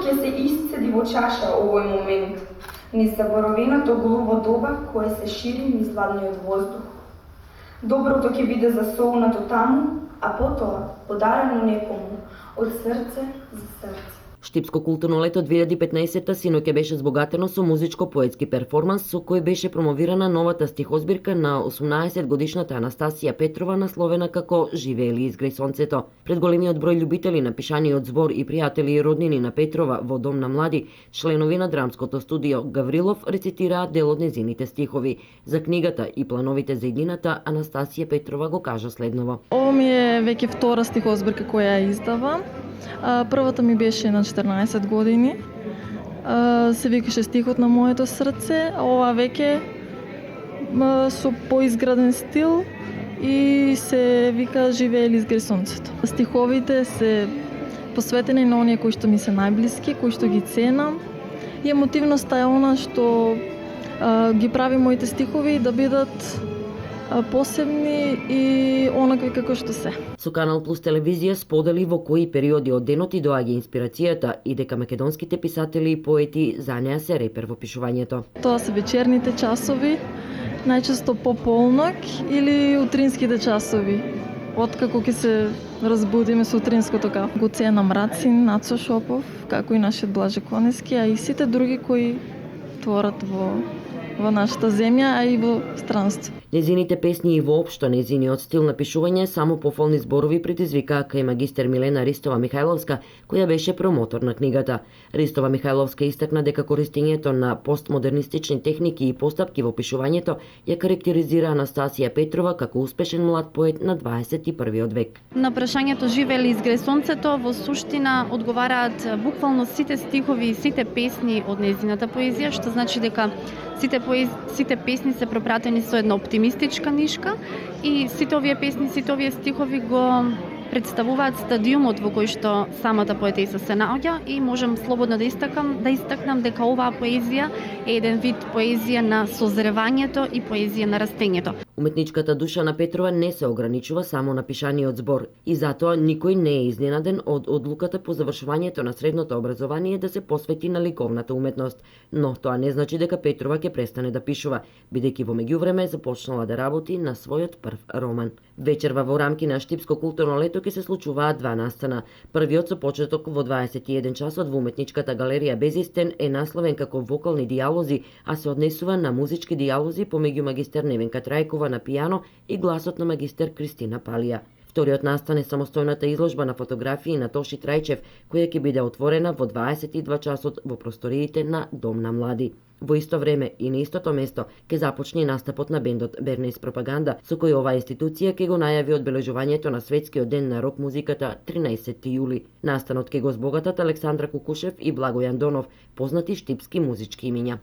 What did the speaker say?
ќе се исцеди во чаша овој момент, низ заборовеното голубо доба кое се шири низ ладниот воздух. Доброто ќе биде засолнато таму, а потоа подарено некому од срце за срце. Штипско културно лето 2015 синоќа беше збогатено со музичко-поетски перформанс со кој беше промовирана новата стихозбирка на 18-годишната Анастасија Петрова насловена како Живеели изграј сонцето. Пред големиот број љубители на пишаниот збор и пријатели и роднини на Петрова во Дом на млади, членови на драмското студио Гаврилов рецитираат дел од незините стихови. За книгата и плановите за иднината Анастасија Петрова го кажа следново. Ово ми е веќе втора стихозбирка која ја издавам. Првата ми беше на 14 години. Се викаше Стихот на моето срце, а ова веќе со поизграден стил и се вика Живеели изграј сонцето. Стиховите се посветени на оние кои што ми се најблиски, кои што ги ценам. И емотивноста е она што ги прави моите стихови да бидат посебни и онакви како што се. Со Канал Плюс телевизија сподели во кои периоди од денот и доаѓа инспирацијата и дека македонските писатели и поети за неа се репер во пишувањето. Тоа се вечерните часови, најчесто по полнок или утринските часови. Откако ќе се разбудиме со утринското кафе. Го ценам Рацин, Нацо Шопов, како и нашиот Блаже Конески, а и сите други кои творат во нашата земја, а и во странство. Незините песни и воопшто незиниот стил на пишување само пофолни зборови предизвикаа кај магистер Милена Ристова Михајловска, која беше промотор на книгата. Ристова Михајловска истакна дека користењето на постмодернистични техники и постапки во пишувањето ја карактеризира Анастасија Петрова како успешен млад поет на 21 век. На прашањето Живеели изграј сонцето во суштина одговараат буквално сите стихови и сите песни од незината поезија, што значи дека сите песни се пропратени со една оптимистичка нишка и сите овие песни, сите овие стихови го представуваат стадиумот во кој што самата поетеса се наоѓа и можам слободно да истакнам дека оваа поезија е еден вид поезија на созревањето и поезија на растењето. Уметничката душа на Петрова не се ограничува само на пишаниот збор и затоа никој не е изненаден од одлуката по завршувањето на средното образование да се посвети на ликовната уметност. Но тоа не значи дека Петрова ќе престане да пишува, бидејќи во меѓувреме започнала да работи на својот прв роман. Вечерва во рамки на Штипско културно лето ќе се случуваат два настана. Првиот со почеток во 21 часот во уметничката галерија Безистен е насловен како Вокални дијалози, а се однесува на музички дијалози помеѓу магистер Невенка Трајкова на пијано и гласот на магистер Кристина Палија. Вториот настан е самостојната изложба на фотографии на Тоши Трајчев, која ќе биде отворена во 22 часот во просториите на Дом на млади. Во исто време и на истото место ќе започне настапот на бендот Бернес Пропаганда, со кој оваа институција ќе го најави одбележувањето на светскиот ден на рок музиката 13 јули. Настанот ќе го збогатат Александра Кукушев и Благојан Донов, познати штипски музички имиња.